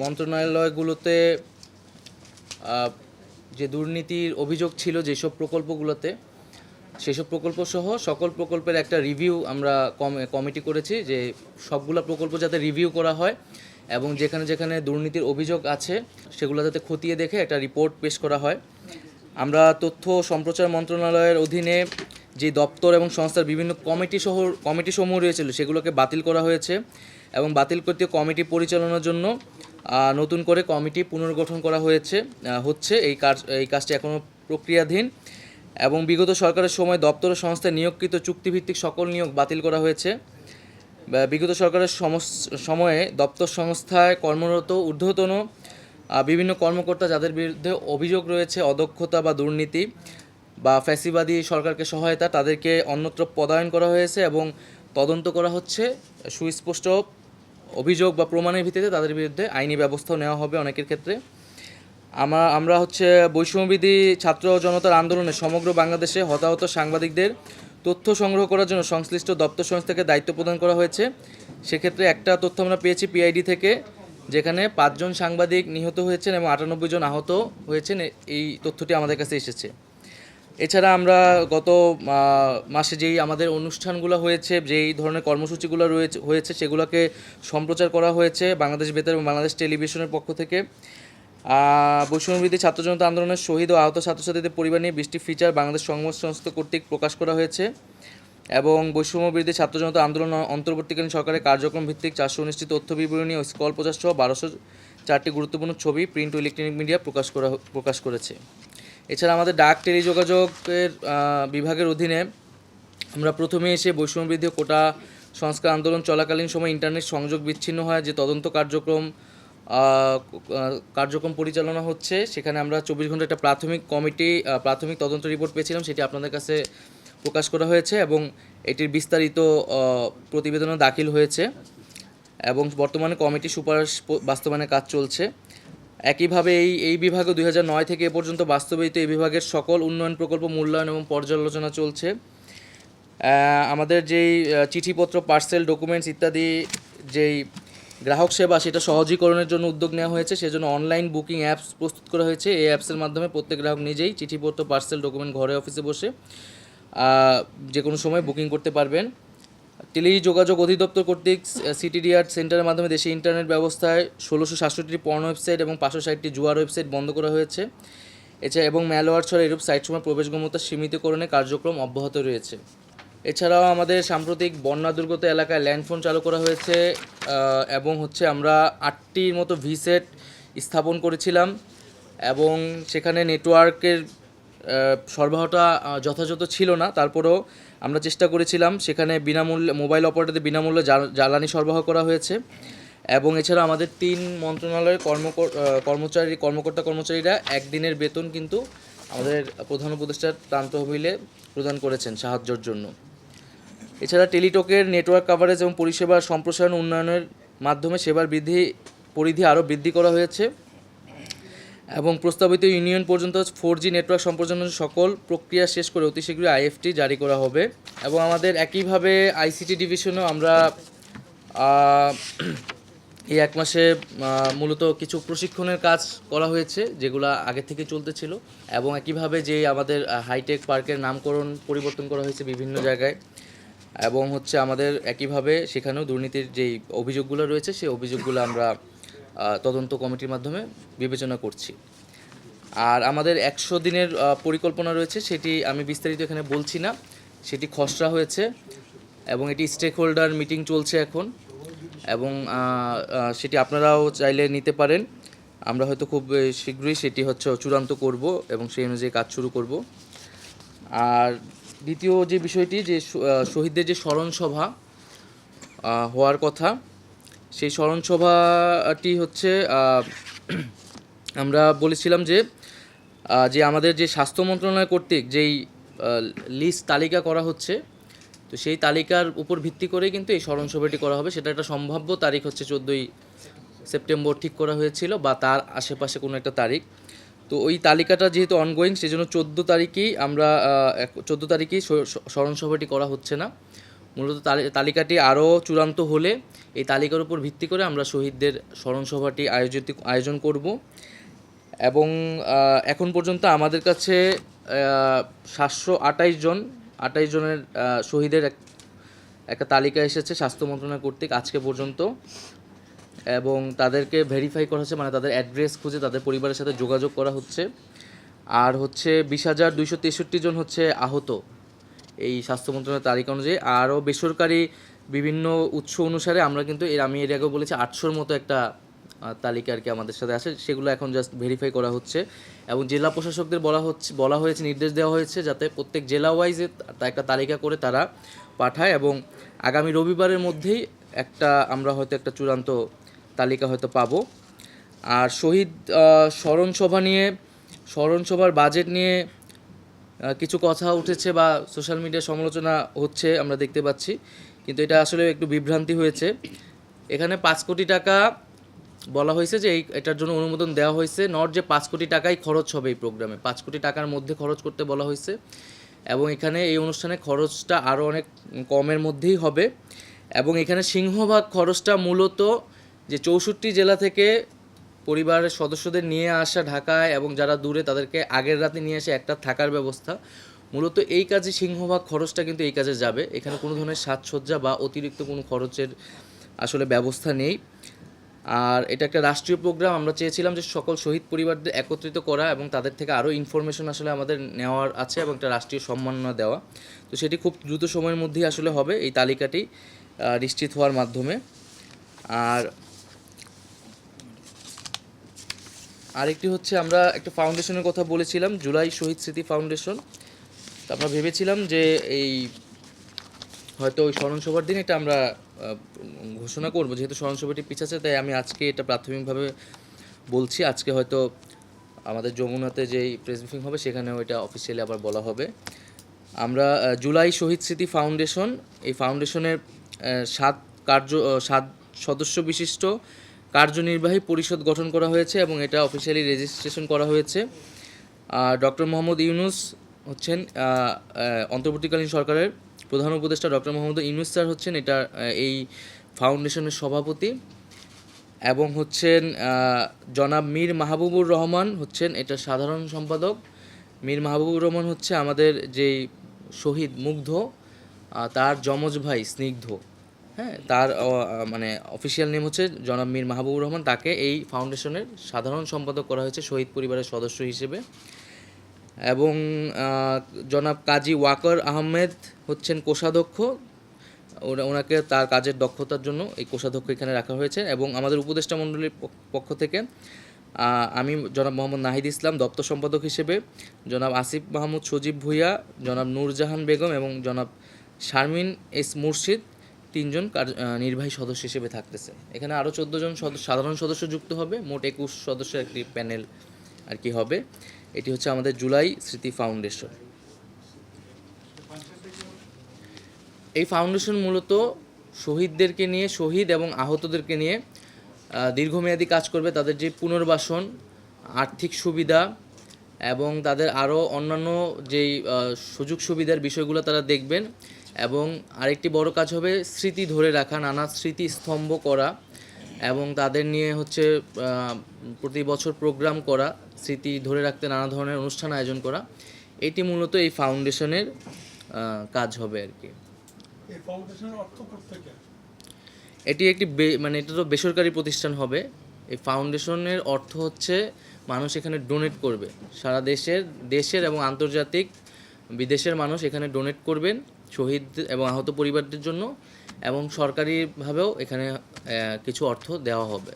মন্ত্রণালয়গুলোতে যে দুর্নীতির অভিযোগ ছিল যেসব প্রকল্পগুলোতে, সেসব প্রকল্প সহ সকল প্রকল্পের একটা রিভিউ আমরা কমিটি করেছি, যে সবগুলো প্রকল্প যাতে রিভিউ করা হয় এবং যেখানে যেখানে দুর্নীতির অভিযোগ আছে সেগুলো যাতে খতিয়ে দেখে একটা রিপোর্ট পেশ করা হয়। আমরা তথ্য সম্প্রচার মন্ত্রণালয়ের অধীনে যে দপ্তর এবং সংস্থার বিভিন্ন কমিটিসমূহ রয়েছিল সেগুলোকে বাতিল করা হয়েছে এবং বাতিলকৃত কমিটি পরিচালনার জন্য নতুন করে কমিটি পুনর্গঠন করা হচ্ছে। এই কাজটি এখনও প্রক্রিয়াধীন এবং বিগত সরকারের সময় দপ্তর ও সংস্থায় নিয়োগকৃত চুক্তিভিত্তিক সকল নিয়োগ বাতিল করা হয়েছে। বিগত সরকারের সময়ে দপ্তর সংস্থায় কর্মরত ঊর্ধ্বতন বিভিন্ন কর্মকর্তা যাদের বিরুদ্ধে অভিযোগ রয়েছে অদক্ষতা বা দুর্নীতি বা ফ্যাসিবাদী সরকারকে সহায়তা, তাদেরকে অন্যত্র পদায়ন করা হয়েছে এবং তদন্ত করা হচ্ছে। সুস্পষ্ট অভিযোগ বা প্রমাণের ভিত্তিতে তাদের বিরুদ্ধে আইনি ব্যবস্থাও নেওয়া হবে অনেকের ক্ষেত্রে। আমরা বৈষম্যবিধি ছাত্র জনতার আন্দোলনে সমগ্র বাংলাদেশে হতাহত সাংবাদিকদের তথ্য সংগ্রহ করার জন্য সংশ্লিষ্ট দপ্তর সংস্থাকে দায়িত্ব প্রদান করা হয়েছে। সেক্ষেত্রে একটা তথ্য আমরা পেয়েছি পিআইডি থেকে, যেখানে 5 জন সাংবাদিক নিহত হয়েছেন এবং 98 জন আহত হয়েছেন। এই তথ্যটি আমাদের কাছে এসেছে। এছাড়া আমরা গত মাসে যেই আমাদের অনুষ্ঠানগুলো হয়েছে, যেই ধরনের কর্মসূচিগুলো হয়েছে সেগুলোকে সম্প্রচার করা হয়েছে বাংলাদেশ বেতার এবং বাংলাদেশ টেলিভিশনের পক্ষ থেকে। বৈষম্যবিরোধী ছাত্র জনতা আন্দোলনের শহীদ ও আহত ছাত্রছাত্রীদের পরিবার নিয়ে 20টি ফিচার বাংলাদেশ সংবাদ সংস্থা কর্তৃক প্রকাশ করা হয়েছে এবং বৈষম্যবিরোধী ছাত্র জনতা আন্দোলন অন্তর্বর্তীকালীন সরকারের কার্যক্রম ভিত্তিক 419টি তথ্য বিবরণী ও স্কল প্রচার সহ 1204টি গুরুত্বপূর্ণ ছবি প্রিন্ট ও ইলেকট্রনিক মিডিয়া প্রকাশ করেছে। এছাড়া আমাদের ডাক টেলিযোগাযোগের বিভাগের অধীনে আমরা প্রথমে এসে বৈষম্যবিরোধী কোটা সংস্কার আন্দোলন চলাকালীন সময় ইন্টারনেট সংযোগ বিচ্ছিন্ন হয় যে তদন্ত কার্যক্রম পরিচালনা হচ্ছে, সেখানে আমরা 24 ঘন্টা একটা প্রাথমিক তদন্ত রিপোর্ট পেয়েছিলাম, সেটি আপনাদের কাছে প্রকাশ করা হয়েছে এবং এটির বিস্তারিত প্রতিবেদনও দাখিল হয়েছে এবং বর্তমানে কমিটি সুপারিশ বাস্তবায়নের কাজ চলছে। একইভাবে এই বিভাগে 2009 থেকে এ পর্যন্ত বাস্তবায়িত এই বিভাগের সকল উন্নয়ন প্রকল্প মূল্যায়ন এবং পর্যালোচনা চলছে। আমাদের যেই চিঠিপত্র, পার্সেল, ডকুমেন্টস ইত্যাদি যেই গ্রাহক সেবা সেটা সহজীকরণের জন্য উদ্যোগ নেওয়া হয়েছে, সেজন্য অনলাইন বুকিং অ্যাপস প্রস্তুত করা হয়েছে। এই অ্যাপসের মাধ্যমে প্রত্যেক গ্রাহক নিজেই চিঠিপত্র, পার্সেল, ডকুমেন্ট ঘরে অফিসে বসে যে কোনো সময় বুকিং করতে পারবেন। টেলিযোগাযোগ অধিদপ্তর কর্তৃক সিটিডিআর সেন্টারের মাধ্যমে দেশে ইন্টারনেট ব্যবস্থায় 1667টি পর্ন ওয়েবসাইট এবং 560টি জুয়ার ওয়েবসাইট বন্ধ করা হয়েছে। এছাড়া এবং ম্যালওয়্যার ছড়া এরূপ সাইটসমূহ প্রবেশগম্যতা সীমিতকরণের কার্যক্রম অব্যাহত রয়েছে। এছাড়াও আমাদের সাম্প্রতিক বন্যা দুর্গত এলাকায় ল্যান্ডফোন চালু করা হয়েছে এবং আমরা 8টির মতো ভিসেট স্থাপন করেছিলাম এবং সেখানে নেটওয়ার্কের সরবরাহটা যথাযথ ছিল না, তারপরেও আমরা চেষ্টা করেছিলাম। সেখানে বিনামূল্যে মোবাইল অপারেটরদের বিনামূল্যে জ্বালানি সরবরাহ করা হয়েছে এবং এছাড়া আমাদের 3 মন্ত্রণালয়ের কর্মকর্তারা একদিনের বেতন কিন্তু আমাদের প্রধান উপদেষ্টার ত্রাণ তহবিলে প্রদান করেছেন সাহায্যের জন্য। এছাড়া টেলিটকের নেটওয়ার্ক কাভারেজ এবং পরিষেবার সম্প্রসারণ উন্নয়নের মাধ্যমে সেবার পরিধি আরও বৃদ্ধি করা হয়েছে এবং প্রস্তাবিত ইউনিয়ন পর্যন্ত 4G নেটওয়ার্ক সম্প্রসারণের সকল প্রক্রিয়া শেষ করে অতি শীঘ্রই আইএফটি জারি করা হবে। এবং আমাদের একইভাবে আইসিটি ডিভিশনেও আমরা এই 1 মাসে মূলত কিছু প্রশিক্ষণের কাজ করা হয়েছে যেগুলো আগে থেকে চলতেছিল এবং একইভাবে যে আমাদের হাইটেক পার্কের নামকরণ পরিবর্তন করা হয়েছে বিভিন্ন জায়গায় এবং আমাদের একইভাবে সেখানেও দুর্নীতির যেই অভিযোগগুলো রয়েছে সেই অভিযোগগুলো আমরা তদন্ত কমিটির মাধ্যমে বিবেচনা করছি। আর আমাদের 100 দিনের পরিকল্পনা রয়েছে, সেটি আমি বিস্তারিত এখানে বলছি না, সেটি খসড়া হয়েছে এবং এটি স্টেক হোল্ডার মিটিং চলছে এখন এবং সেটি আপনারাও চাইলে নিতে পারেন। আমরা হয়তো খুব শীঘ্রই সেটি চূড়ান্ত করব এবং সেই অনুযায়ী কাজ শুরু করব। আর দ্বিতীয় যে বিষয়টি, যে শহীদদের যে স্মরণসভা হওয়ার কথা, সেই স্মরণসভাটি আমরা বলেছিলাম যে আমাদের যে স্বাস্থ্য মন্ত্রণালয় কর্তৃক যেই লিস্ট তালিকা করা হচ্ছে, তো সেই তালিকার উপর ভিত্তি করেই কিন্তু এই স্মরণসভাটি করা হবে। সেটা একটা সম্ভাব্য তারিখ 14ই সেপ্টেম্বর ঠিক করা হয়েছিল বা তার আশেপাশে কোনো একটা তারিখ। তো ওই তালিকাটা যেহেতু অনগোয়িং, সেজন্য 14 তারিখেই স্মরণসভাটি করা হচ্ছে না। মূলত তালিকাটি আরও চূড়ান্ত হলে এই তালিকার উপর ভিত্তি করে আমরা শহীদদের স্মরণসভাটি আয়োজন করব। এবং এখন পর্যন্ত আমাদের কাছে 728 জনের শহীদের একটা তালিকা এসেছে স্বাস্থ্য মন্ত্রণালয় কর্তৃক আজকে পর্যন্ত, এবং তাদেরকে ভেরিফাই করা হচ্ছে, মানে তাদের অ্যাড্রেস খুঁজে তাদের পরিবারের সাথে যোগাযোগ করা হচ্ছে। আর হচ্ছে 20,263 জন হচ্ছে আহত এই স্বাস্থ্য মন্ত্রণালয়ের তালিকা অনুযায়ী। আরও বেসরকারি বিভিন্ন উৎস অনুসারে আমরা কিন্তু আমি এর আগেও বলেছি 800-র মতো একটা তালিকা আর কি আমাদের সাথে আসে, সেগুলো এখন জাস্ট ভেরিফাই করা হচ্ছে। এবং জেলা প্রশাসকদের বলা হয়েছে, নির্দেশ দেওয়া হয়েছে যাতে প্রত্যেক জেলা ওয়াইজে একটা তালিকা করে তারা পাঠায়, এবং আগামী রবিবারের মধ্যেই আমরা হয়তো একটা চূড়ান্ত তালিকা হয়তো পাবো। আর শহীদ স্মরণসভার বাজেট নিয়ে কিছু কথা উঠেছে বা সোশ্যাল মিডিয়ায় সমালোচনা হচ্ছে আমরা দেখতে পাচ্ছি, কিন্তু এটা আসলে একটু বিভ্রান্তি হয়েছে। এখানে 5 কোটি টাকা বলা হয়েছে যে এটার জন্য অনুমোদন দেওয়া হয়েছে, নট যে 5 কোটি টাকাই খরচ হবে এই প্রোগ্রামে, 5 কোটি টাকার মধ্যে খরচ করতে বলা হয়েছে। এবং এখানে এই অনুষ্ঠানে খরচটা আরও অনেক কমের মধ্যেই হবে। এবং এখানে সিংহভাগ খরচটা মূলত যে 64 জেলা থেকে পরিবারের সদস্যদের নিয়ে আসা ঢাকায়, এবং যারা দূরে তাদেরকে আগের রাতে নিয়ে এসে একটা থাকার ব্যবস্থা, মূলত এই কাজে সিংহভাগ খরচটা কিন্তু এই কাজে যাবে। এখানে কোনো ধরনের সাজসজ্জা বা অতিরিক্ত কোনো খরচের আসলে ব্যবস্থা নেই। আর এটা একটা রাষ্ট্রীয় প্রোগ্রাম, আমরা চেয়েছিলাম যে সকল শহীদ পরিবারদের একত্রিত করা এবং তাদের থেকে আরও ইনফরমেশন আসলে আমাদের নেওয়ার আছে এবং একটা রাষ্ট্রীয় সম্মাননা দেওয়া। তো সেটি খুব দ্রুত সময়ের মধ্যেই আসলে হবে এই তালিকাটি নিশ্চিত হওয়ার মাধ্যমে। আর আরেকটি হচ্ছে আমরা একটা ফাউন্ডেশনের কথা বলেছিলাম, জুলাই শহীদ স্মৃতি ফাউন্ডেশন। তো আমরা ভেবেছিলাম যে এই হয়তো ওই স্মরণসভার দিন এটা আমরা ঘোষণা করব, যেহেতু স্মরণসভাটি পিছাচ্ছে, তাই আমি আজকে এটা প্রাথমিকভাবে বলছি। আজকে হয়তো আমাদের যমুনাতে যেই প্রেস ব্রিফিং হবে সেখানেও এটা অফিসিয়ালি আবার বলা হবে। আমরা জুলাই শহীদ স্মৃতি ফাউন্ডেশন, এই ফাউন্ডেশনের 7 সদস্য বিশিষ্ট কার্যনির্বাহী পরিষদ গঠন করা হয়েছে এবং এটা অফিসিয়ালি রেজিস্ট্রেশন করা হয়েছে। ডক্টর মোহাম্মদ ইউনুস হচ্ছেন অন্তর্বর্তীকালীন সরকারের প্রধান উপদেষ্টা, ডক্টর মোহাম্মদ ইউনুস স্যার হচ্ছেন এটা এই ফাউন্ডেশনের সভাপতি, এবং হচ্ছেন জনাব মীর মাহবুবুর রহমান হচ্ছেন এটা সাধারণ সম্পাদক। মীর মাহবুবুর রহমান হচ্ছে আমাদের যেই শহীদ মুগ্ধ তার যমজ ভাই স্নিগ্ধ, হ্যাঁ, তার মানে অফিসিয়াল নেম হচ্ছে জনাব মীর মাহবুবুর রহমান। তাকে এই ফাউন্ডেশনের সাধারণ সম্পাদক করা হয়েছে শহীদ পরিবারের সদস্য হিসেবে। এবং জনাব কাজী ওয়াকার আহমেদ হচ্ছেন কোষাধ্যক্ষ, ওনাকে তার কাজের দক্ষতার জন্য এই কোষাধ্যক্ষ এখানে রাখা হয়েছে। এবং আমাদের উপদেষ্টা মণ্ডলীর পক্ষ থেকে আমি জনাব মোহাম্মদ নাহিদ ইসলাম দপ্তর সম্পাদক হিসেবে, জনাব আসিফ মাহমুদ সজীব ভুইয়া, জনাব নূরজাহান বেগম এবং জনাব শারমিন এস মুর্শিদ 3 জন নির্বাহী সদস্য হিসেবে থাকতেছে। এখানে আরও 14 জন সাধারণ সদস্য যুক্ত হবে, মোট 21 সদস্যের একটি প্যানেল আর কি হবে। এটি হচ্ছে আমাদের জুলাই স্মৃতি ফাউন্ডেশন। এই ফাউন্ডেশন মূলত শহীদদেরকে নিয়ে, শহীদ এবং আহতদেরকে নিয়ে দীর্ঘমেয়াদী কাজ করবে। তাদের যে পুনর্বাসন, আর্থিক সুবিধা এবং তাদের আরও অন্যান্য যেই সুযোগ সুবিধার বিষয়গুলো তারা দেখবেন। এবং আরেকটি বড় কাজ হবে স্মৃতি ধরে রাখা, নানা স্মৃতি স্তম্ভ করা এবং তাদের নিয়ে হচ্ছে প্রতি বছর প্রোগ্রাম করা, স্মৃতি ধরে রাখতে নানা ধরনের অনুষ্ঠান আয়োজন করা। এটি মূলত এই ফাউন্ডেশনের কাজ হবে আর কি। এটি একটি মানে এটা তো বেসরকারি প্রতিষ্ঠান হবে। এই ফাউন্ডেশনের অর্থ হচ্ছে মানুষ এখানে ডোনেট করবে, সারা দেশের এবং আন্তর্জাতিক বিদেশের মানুষ এখানে ডোনেট করবেন শহীদ এবং আহত পরিবারদের জন্য, এবং সরকারিভাবেও এখানে কিছু অর্থ দেওয়া হবে।